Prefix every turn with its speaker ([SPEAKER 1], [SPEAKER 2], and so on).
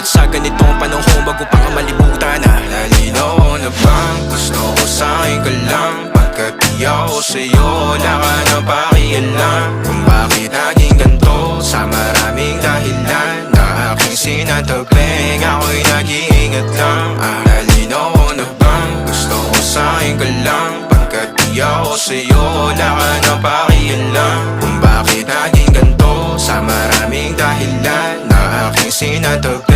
[SPEAKER 1] At sa ganitong panahon bago pa ka malibutan na nalinaw na bang gusto ko sa'kin ka lang? Pagkat di ako sa'yo wala ka na pakialam. Kung bakit naging ganito sa maraming dahilan na aking sinatabing ako'y nag-iingat lang. Nalinaw na bang gusto ko sa'kin ka lang? Pagkat di ako sa'yo wala ka na pakialam. Kung bakit naging ganito sa maraming dahilan na aking sinatabing